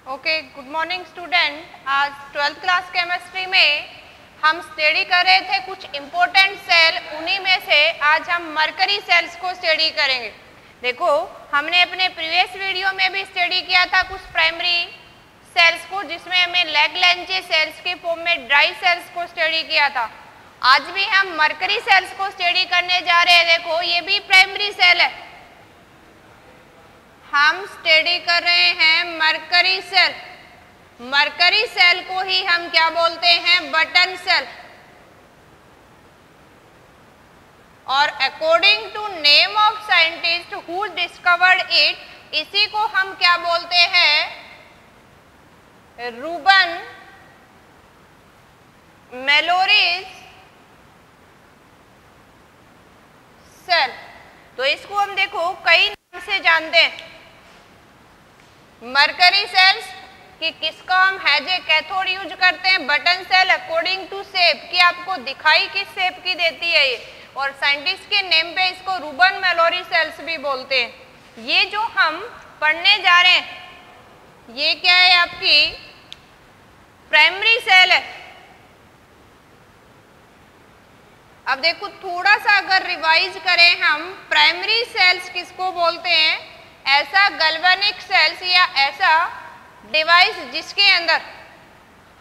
Okay, good morning student. आज 12th class chemistry में हम स्टडी कर रहे थे कुछ इम्पोर्टेंट सेल। उन्हीं में से आज हम मरकरी सेल्स को स्टडी करेंगे। देखो, हमने अपने प्रीवियस वीडियो में भी स्टडी किया था कुछ प्राइमरी सेल्स को, जिसमें हमने लैग्रैंज सेल्स के फॉर्म में ड्राई सेल्स को स्टडी किया था। आज भी हम मरकरी सेल्स को स्टडी करने जा रहे हैं। देखो, ये भी प्राइमरी सेल है। हम स्टडी कर रहे हैं मरकरी सेल। मरकरी सेल को ही हम क्या बोलते हैं? Button cell. और according to name of scientist who discovered it, इसी को हम क्या बोलते हैं? Ruben Mallory's cell. तो इसको हम देखो कई नाम से जानते हैं। मरकरी सेल्स कि किसका हम हैज ए कैथोड यूज करते हैं, button cell according to shape कि आपको दिखाई किस शेप की देती है ये, और साइंटिस्ट के नेम पे इसको रूबन मेलोरी सेल्स भी बोलते हैं। ये जो हम पढ़ने जा रहे हैं ये क्या है? आपकी प्राइमरी सेल है। अब देखो, थोड़ा सा अगर रिवाइज करें हम, प्राइमरी सेल्स किसको बोलते हैं? ऐसा गैल्वेनिक सेल्स या ऐसा डिवाइस जिसके अंदर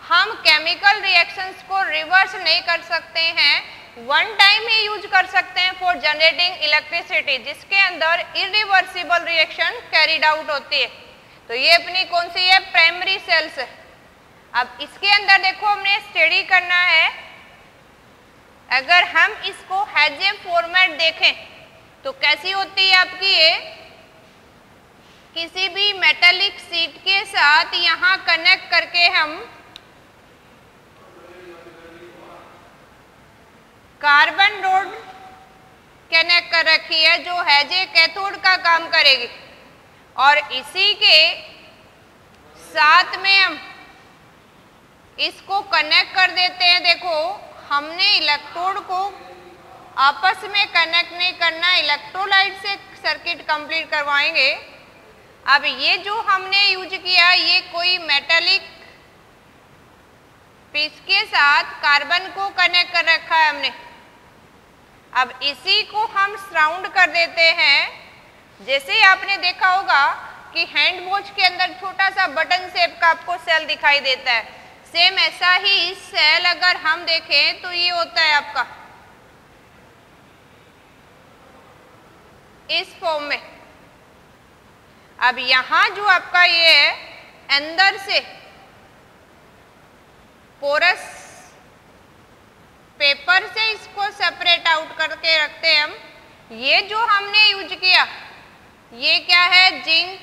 हम केमिकल रिएक्शंस को रिवर्स नहीं कर सकते हैं, वन टाइम ही यूज कर सकते हैं फॉर जनरेटिंग इलेक्ट्रिसिटी, जिसके अंदर इरिवर्सिबल रिएक्शन कैरिड आउट होती है। तो ये अपनी कौन सी है? प्राइमरी सेल्स है। अब इसके अंदर देखो, हमने स्टडी करना है। अगर हम इसको हैज ए फॉर्मेट देखें तो कैसी होती है आपकी ये? किसी भी मेटालिक शीट के साथ यहाँ कनेक्ट करके हम कार्बन रोड कनेक्ट कर रखी है जो हैज ए कैथोड का काम करेगी, और इसी के साथ में हम इसको कनेक्ट कर देते हैं। देखो, हमने इलेक्ट्रोड को आपस में कनेक्ट नहीं करना, इलेक्ट्रोलाइट से सर्किट कंप्लीट करवाएंगे। अब ये जो हमने यूज किया, ये कोई मेटालिक पीस के साथ कार्बन को कनेक्ट कर रखा है हमने। अब इसी को हम सराउंड कर देते हैं। जैसे आपने देखा होगा कि हैंड वॉच के अंदर छोटा सा बटन शेप का आपको सेल दिखाई देता है, सेम ऐसा ही सेल अगर हम देखें तो ये होता है आपका इस फॉर्म में। अब यहां जो आपका ये है, अंदर से पोरस पेपर से इसको सेपरेट आउट करके रखते हैं हम। ये जो हमने यूज किया ये क्या है? Zinc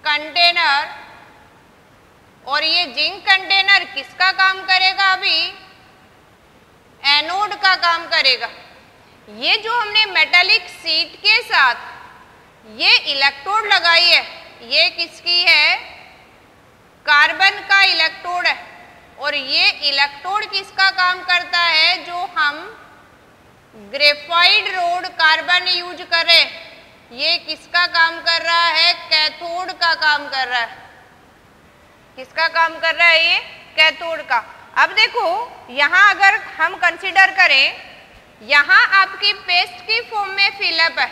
container. और ये जिंक कंटेनर किसका काम करेगा? अभी एनोड का काम करेगा। ये जो हमने मेटालिक शीट के साथ ये इलेक्ट्रोड लगाई है, ये किसकी है? कार्बन का इलेक्ट्रोड है। और ये इलेक्ट्रोड किसका काम करता है? जो हम ग्रेफाइट रोड कार्बन यूज कर रहे हैं, ये किसका काम कर रहा है? कैथोड का काम कर रहा है। किसका काम कर रहा है? ये कैथोड का। अब देखो, यहाँ अगर हम कंसीडर करें, यहाँ आपकी पेस्ट की फॉर्म में फिलअप है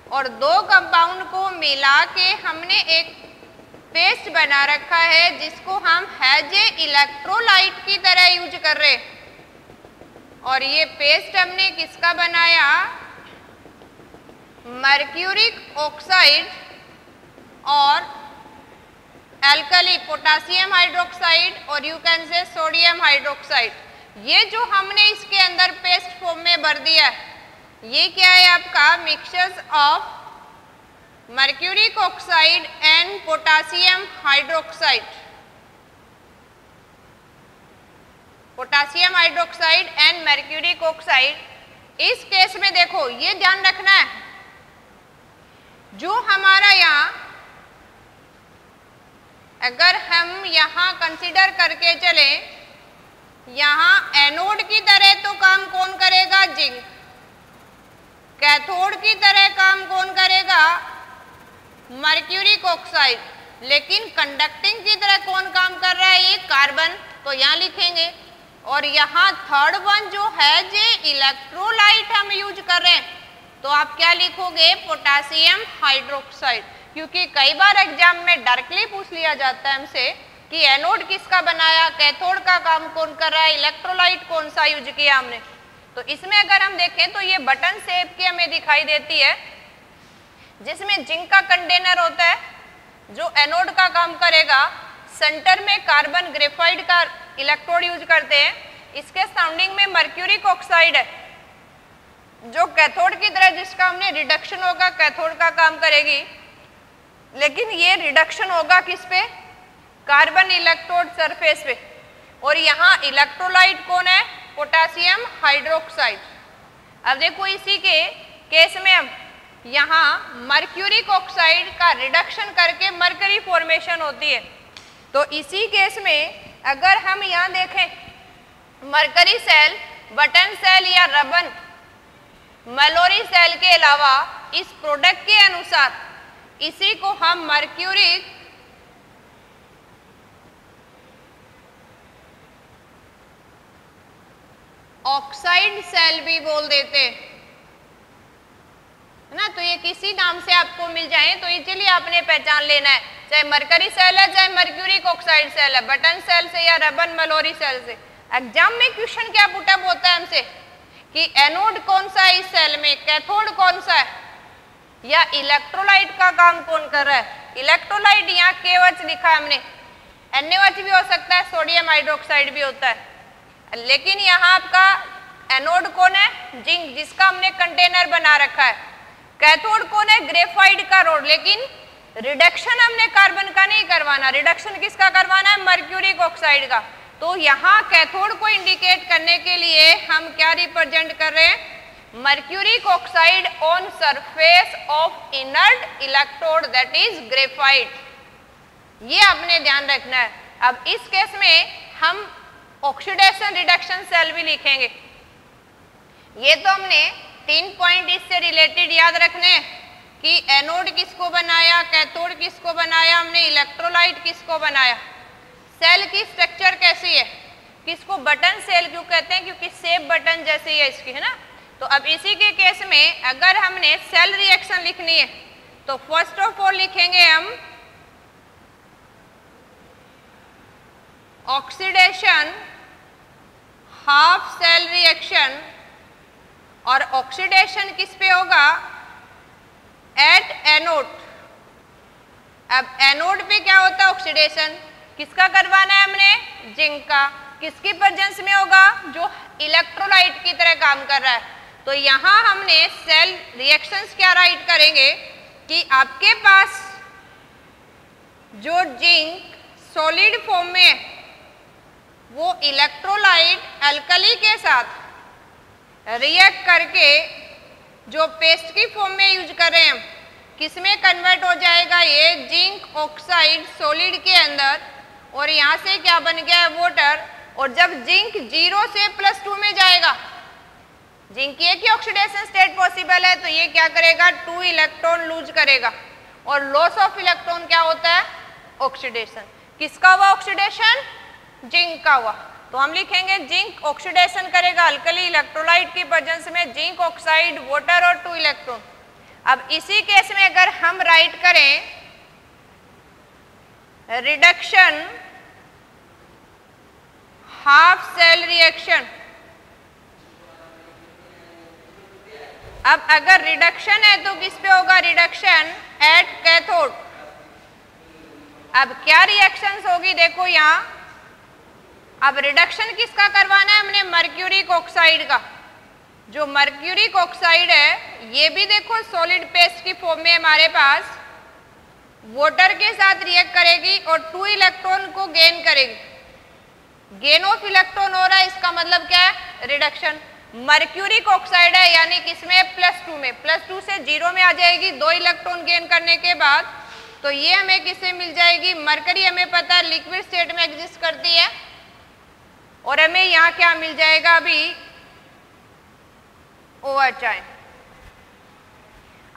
और दो कंपाउंड को मिला के हमने एक पेस्ट बना रखा है जिसको हम हैज ए इलेक्ट्रोलाइट की तरह यूज कर रहे हैं। और ये पेस्ट हमने किसका बनाया? मर्क्यूरिक ऑक्साइड और एल्कली पोटासियम हाइड्रोक्साइड, और you can say sodium hydroxide. ये जो हमने इसके अंदर पेस्ट फॉर्म में भर दिया है, ये क्या है आपका? Mixtures of mercuric oxide and potassium hydroxide. Potassium hydroxide and mercuric oxide. इस केस में देखो, ये ध्यान रखना है, जो हमारा यहाँ अगर हम यहाँ कंसीडर करके चले, यहाँ एनोड की तरह तो काम कौन करेगा? जिंक। कैथोड की तरह काम कौन करेगा? Mercuric oxide. लेकिन कंडक्टिंग की तरह कौन काम कर रहा है? ये कार्बन, तो यहाँ लिखेंगे। और यहाँ थर्ड वन जो है जे इलेक्ट्रोलाइट हम यूज कर रहे हैं, तो आप क्या लिखोगे? Potassium hydroxide. क्योंकि कई बार एग्जाम में डायरेक्टली पूछ लिया जाता है हमसे कि एनोड किसका बनाया, कैथोड का काम कौन कर रहा है, इलेक्ट्रोलाइट कौन सा यूज किया हमने। तो इसमें अगर हम देखें तो ये बटन शेप की हमें दिखाई देती है, जिसमें जिंक का कंटेनर होता है जो एनोड का काम करेगा। सेंटर में कार्बन ग्रेफाइट का इलेक्ट्रोड यूज करते हैं। इसके सराउंडिंग में मर्क्यूरिक ऑक्साइड है जो कैथोड की तरह, जिसका हमने रिडक्शन होगा, कैथोड का काम करेगी। लेकिन ये रिडक्शन होगा किस पे? कार्बन इलेक्ट्रोड सरफेस पे। और यहाँ इलेक्ट्रोलाइट कौन है? Potassium hydroxide. अब देखो इसी के केस में हम यहाँ मर्क्यूरिक ऑक्साइड का रिडक्शन करके मरकरी फॉर्मेशन होती है। तो इसी केस में अगर हम यहाँ देखें मरकरी सेल, बटन सेल या रबन मैलोरी सेल के अलावा इस प्रोडक्ट के अनुसार इसी को हम मर्क्यूरिक ऑक्साइड सेल भी बोल देते हैं, है ना। तो ये किसी नाम से आपको मिल जाए तो इजीली आपने पहचान लेना है, चाहे मरकरी सेल है, चाहे मर्क्यूरिक ऑक्साइड सेल है, बटन सेल से या रबन मैलोरी सेल से। एग्जाम में क्वेश्चन क्या पुटअप होता है हमसे कि एनोड कौन सा है इस सेल में, कैथोड कौन सा है, या इलेक्ट्रोलाइट का काम कौन कर रहा है। इलेक्ट्रोलाइट यहाँ KOH लिखा है हमने, NaOH भी हो सकता है, सोडियम हाइड्रोक्साइड भी होता है। लेकिन यहाँ आपका एनोड कौन है? जिंक, जिसका हमने कंटेनर बना रखा है। कैथोड कौन है? ग्रेफाइट का रोड। लेकिन रिडक्शन हमने कार्बन का नहीं करवाना, रिडक्शन किसका करवाना है? मर्क्यूरिक ऑक्साइड का। तो यहाँ कैथोड को इंडिकेट करने के लिए हम क्या रिप्रेजेंट कर रहे हैं? Mercuric oxide on surface of inert electrode that is graphite. ये आपने ध्यान रखना है। अब इस केस में हम ऑक्सीडेशन रिडक्शन सेल भी लिखेंगे। ये तो हमने 3 पॉइंट इससे रिलेटेड याद रखने हैं कि एनोड किसको बनाया, कैथोड किसको बनाया, हमने इलेक्ट्रोलाइट किसको बनाया, सेल की स्ट्रक्चर कैसी है, किसको बटन सेल क्यों कहते हैं? क्योंकि शेप बटन जैसी है इसकी, है ना। तो अब इसी के केस में अगर हमने सेल रिएक्शन लिखनी है तो फर्स्ट ऑफ ऑल लिखेंगे हम ऑक्सीडेशन हाफ सेल रिएक्शन। और ऑक्सीडेशन किस पे होगा? At anode. अब एनोड पे क्या होता है? ऑक्सीडेशन किसका करवाना है हमने? जिंक का। किसकी प्रेजेंस में होगा? जो इलेक्ट्रोलाइट की तरह काम कर रहा है। तो यहाँ हमने सेल रिएक्शंस क्या राइट करेंगे कि आपके पास जो जिंक सॉलिड फॉर्म में है वो इलेक्ट्रोलाइट अल्कली के साथ रिएक्ट करके जो पेस्ट की फॉर्म में यूज कर रहे हैं हम, किसमें कन्वर्ट हो जाएगा? ये जिंक ऑक्साइड सॉलिड के अंदर। और यहाँ से क्या बन गया है? वाटर। और जब जिंक 0 से +2 में जाएगा, जिंक की एक ही ऑक्सीडेशन स्टेट पॉसिबल है, तो ये क्या करेगा? 2 इलेक्ट्रॉन लूज करेगा। और लॉस ऑफ इलेक्ट्रॉन क्या होता है? ऑक्सीडेशन। किसका हुआ ऑक्सीडेशन? जिंक का हुआ। तो हम लिखेंगे जिंक ऑक्सीडेशन करेगा अल्कली इलेक्ट्रोलाइट की प्रेजेंस में, जिंक ऑक्साइड, वाटर और 2 इलेक्ट्रॉन। अब इसी केस में अगर हम राइट करें रिडक्शन हाफ सेल रिएक्शन। अब अगर रिडक्शन है तो किस पे होगा? Reduction at cathode. अब क्या रिएक्शंस होगी? देखो यहाँ अब रिडक्शन किसका करवाना है हमने? मर्क्यूरिक ऑक्साइड का। जो मर्क्यूरिक ऑक्साइड है ये भी देखो सॉलिड पेस्ट की फॉर्म में हमारे पास वाटर के साथ रिएक्ट करेगी और 2 इलेक्ट्रॉन को गेन करेगी। गेन ऑफ इलेक्ट्रॉन हो रहा है, इसका मतलब क्या है? रिडक्शन। मर्क्यूरिक ऑक्साइड है यानी किसमें? +2 में। +2 से 0 में आ जाएगी 2 इलेक्ट्रॉन गेन करने के बाद। तो ये हमें किससे मिल जाएगी? मरकरी हमें पता है लिक्विड स्टेट में एग्जिस्ट करती है। और हमें यहाँ क्या मिल जाएगा? अभी OH आयन।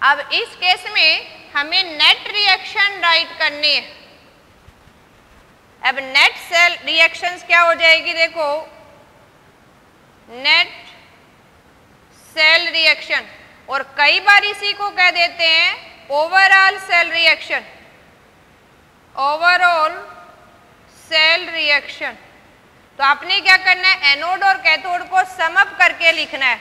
अब इस केस में हमें नेट रिएक्शन राइट करनी है। अब नेट सेल रिएक्शंस क्या हो जाएगी, देखो नेट सेल रिएक्शन, और कई बार इसी को कह देते हैं overall cell reaction, overall cell reaction. तो आपने क्या करना है, एनोड और कैथोड को सम अप करके लिखना है,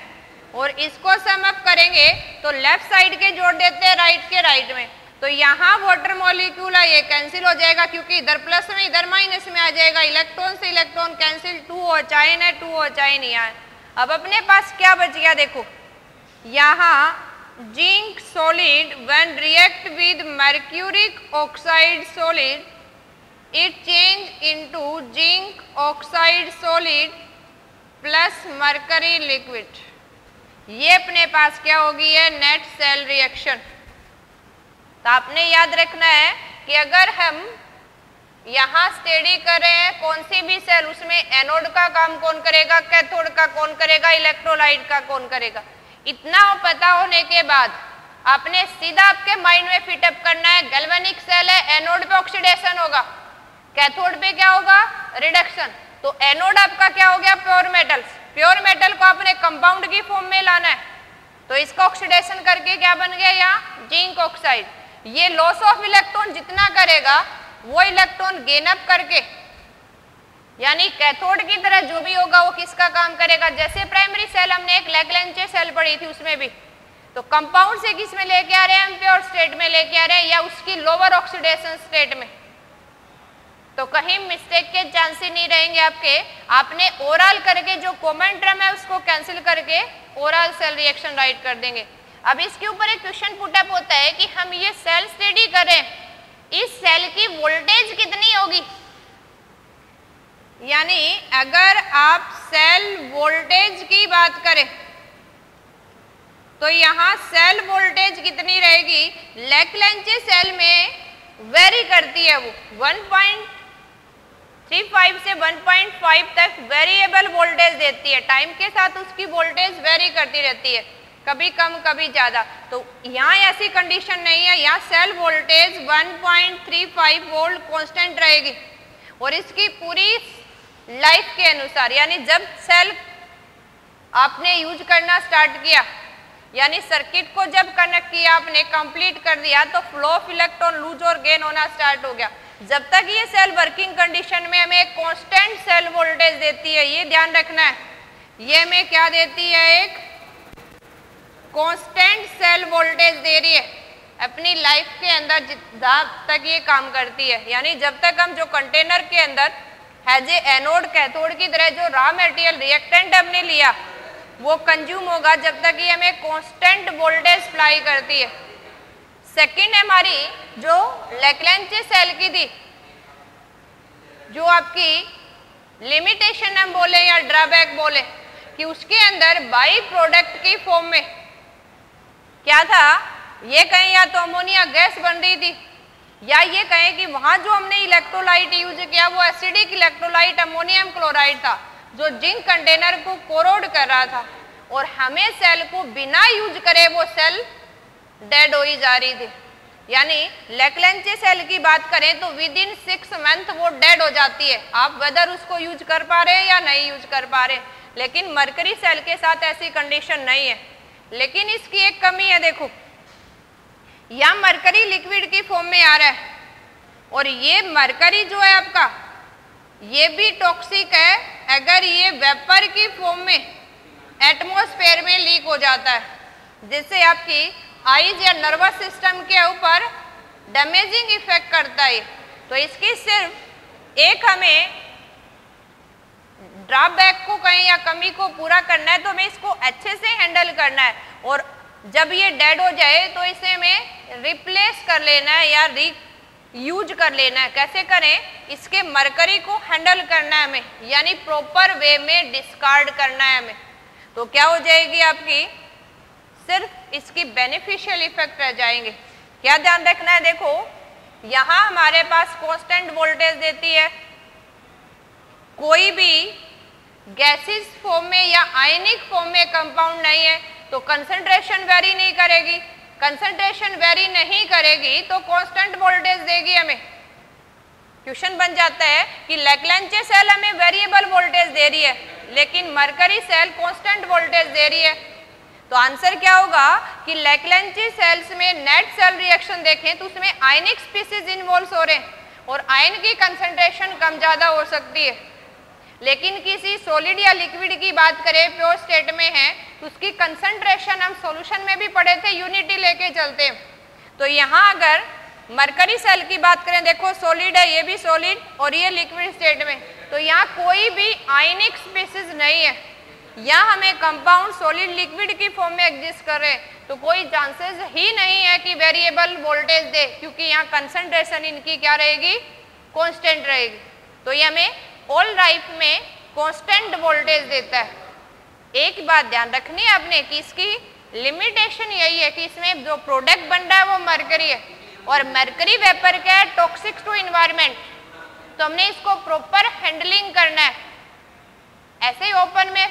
और इसको सम अप करेंगे तो लेफ्ट साइड के जोड़ देते हैं राइट के राइट में, तो यहाँ वाटर मॉलिक्यूल है ये कैंसिल हो जाएगा, क्योंकि इधर प्लस में इधर माइनस में आ जाएगा, इलेक्ट्रॉन से इलेक्ट्रॉन कैंसिल, 2 और चाइन है, 2 और चाइन नहीं आए। अब अपने पास क्या बच गया, देखो यहाँ zinc solid when react with mercuric oxide solid it change into zinc oxide solid plus mercury liquid. ये अपने पास क्या होगी है, नेट सेल रिएक्शन। तो आपने याद रखना है कि अगर हम यहाँ स्टडी कर रहे हैं कौन सी भी सेल, उसमें एनोड का काम कौन करेगा, कैथोड का कौन करेगा, इलेक्ट्रोलाइट का कौन करेगा, इतना पता होने के बाद आपने सीधा आपके माइंड में फिटअप करना है, गैल्वेनिक सेल है, एनोड पे ऑक्सीडेशन होगा, कैथोड पे क्या होगा, रिडक्शन। तो एनोड आपका क्या हो गया, प्योर मेटल्स, प्योर मेटल को आपने कंपाउंड की फॉर्म में लाना है, तो इसका ऑक्सीडेशन करके क्या बन गया यहाँ जिंक ऑक्साइड। ये लॉस ऑफ इलेक्ट्रॉन जितना करेगा वो इलेक्ट्रॉन गेन अप करके, यानी कैथोड की तरह जो भी होगा वो किसका काम करेगा, जैसे प्राइमरी सेल हमने एक लेग्रैंजे सेल पढ़ी थी उसमें भी, तो कंपाउंड से किस में लेके आ रहे हैं हम, प्योर स्टेट में लेके आ रहे हैं, या उसकी लोअर ऑक्सीडेशन स्टेट में। तो कहीं मिस्टेक के चांसेस नहीं रहेंगे आपके, आपने ओरल करके जो कॉमन टर्म है उसको कैंसिल करके ओरल सेल रिएक्शन राइट कर देंगे। अब इसके ऊपर एक क्वेश्चन पुटअप होता है कि हम ये सेल स्टडी करें, इस सेल की वोल्टेज कितनी होगी, यानी अगर आप सेल वोल्टेज की बात करें तो यहाँ सेल वोल्टेज कितनी रहेगी, लेग्रैंजे सेल में वेरी करती है, वो 1.35 से 1.5 तक वेरिएबल वोल्टेज देती है, टाइम के साथ उसकी वोल्टेज वेरी करती रहती है, कभी कम कभी ज्यादा। तो यहाँ ऐसी कंडीशन नहीं है, यहाँ सेल वोल्टेज 1.35 वोल्ट कांस्टेंट रहेगी, और इसकी पूरी लाइफ के अनुसार, यानी जब सेल आपने यूज करना स्टार्ट किया, यानी सर्किट को जब कनेक्ट किया आपने, कंप्लीट कर दिया, तो फ्लो ऑफ इलेक्ट्रॉन लूज और गेन होना स्टार्ट हो गया। जब तक ये सेल वर्किंग कंडीशन में हमें एक कांस्टेंट सेल वोल्टेज देती है, ये ध्यान रखना है, ये हमें क्या देती है, एक कांस्टेंट सेल वोल्टेज दे रही है अपनी लाइफ के अंदर, जब तक ये काम करती है, यानी जब तक हम जो कंटेनर के अंदर हैज ए एनोड कैथोड की तरह जो रॉ मटेरियल रिएक्टेंट हमने लिया वो कंज्यूम होगा, जब तक ये हमें कांस्टेंट वोल्टेज सप्लाई करती है। सेकंड हमारी जो लेग्रैंजे सेल की थी, जो आपकी लिमिटेशन हम बोले या ड्रॉबैक बोले, कि उसके अंदर बाई प्रोडक्ट की फॉर्म में क्या था, ये कहें या तो अमोनिया गैस बन रही थी, या ये कहें कि वहां जो हमने इलेक्ट्रोलाइट यूज किया वो एसिडिक इलेक्ट्रोलाइट अमोनियम क्लोराइड था, जो जिंक कंटेनर को कोरोड कर रहा था, और हमें सेल को बिना यूज करे वो सेल डेड हो ही जा रही थी। यानी लेग्रैंजे सेल की बात करें तो विद इन 6 मंथ वो डेड हो जाती है, आप वेदर उसको यूज कर पा रहे हैं या नहीं यूज कर पा रहे हैं। लेकिन मरकरी सेल के साथ ऐसी कंडीशन नहीं है, लेकिन इसकी एक कमी है, देखो या मरकरी लिक्विड की फॉर्म में आ रहा है, और ये मरकरी जो है आपका ये भी टॉक्सिक है अगर ये वेपर की फॉर्म में एटमॉस्फेयर में लीक हो जाता है, जिससे आपकी आईज या नर्वस सिस्टम के ऊपर डैमेजिंग इफेक्ट करता है। तो इसकी सिर्फ एक हमें ड्रॉबैक को कहें या कमी को पूरा करना है, तो हमें इसको अच्छे से हैंडल करना है, और जब ये डेड हो जाए तो इसे हमें रिप्लेस कर लेना है या यूज कर लेना है। कैसे करें, इसके मरकरी को हैंडल करना है हमें, यानी प्रॉपर वे में डिस्कार्ड करना है हमें। तो क्या हो जाएगी आपकी, सिर्फ इसकी बेनिफिशियल इफेक्ट रह जाएंगे। क्या ध्यान रखना है, देखो यहां हमारे पास कांस्टेंट वोल्टेज देती है, कोई भी गैसेस फॉर्म में या आयनिक फॉर्म में कंपाउंड नहीं है तो कंसंट्रेशन वेरी नहीं करेगी, कंसंट्रेशन वेरी नहीं करेगी तो कांस्टेंट वोल्टेज देगी हमें। क्वेश्चन बन जाता है कि लेग्रैंजे सेल हमें वेरिएबल वोल्टेज दे रही है लेकिन मरकरी सेल कांस्टेंट वोल्टेज दे रही है। तो आंसर क्या होगा कि लेग्रैंजे सेल्स में नेट सेल रिएक्शन देखें तो उसमें आयनिक स्पीसीज इन्वॉल्व हो रहे हैं और आयन की कंसंट्रेशन कम ज्यादा हो सकती है। लेकिन किसी सॉलिड या लिक्विड की बात करें प्योर स्टेट में है तो उसकी कंसंट्रेशन हम सॉल्यूशन में भी पढ़े थे, यूनिटी लेके चलते हैं। तो यहाँ अगर मरकरी सेल की बात करें, देखो सॉलिड है, ये भी सॉलिड और ये लिक्विड स्टेट में, तो यहाँ कोई भी आयनिक स्पीसीज नहीं है। यहाँ हमें कंपाउंड सॉलिड लिक्विड की फॉर्म में एग्जिस्ट कर रहे हैं तो कोई चांसेस ही नहीं है कि वेरिएबल वोल्टेज दे, क्योंकि यहाँ कंसंट्रेशन इनकी क्या रहेगी, कांस्टेंट रहेगी। तो ये हमें ऑल लाइफ में कांस्टेंट वोल्टेज देता है। एक बात ध्यान रखनी है आपने कि इसकी लिमिटेशन यही है कि इसमें जो प्रोडक्ट बन रहा है वो मरकरी है और मरकरी वेपर क्या है, टॉक्सिक टू इन्वायरमेंट। तो हमने इसको प्रॉपर हैंडलिंग करना है, ऐसे ही ओपन में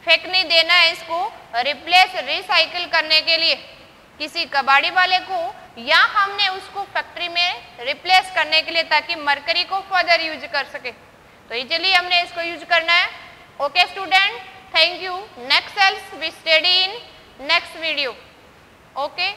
फेंक नहीं देना है इसको, रिप्लेस रिसाइकिल करने के लिए किसी कबाड़ी वाले को या हमने उसको फैक्ट्री में रिप्लेस करने के लिए ताकि मरकरी को फर्दर यूज कर सके। तो इजीली हमने इसको यूज करना है। Okay student, thank you. Next cells we study in next video. Okay.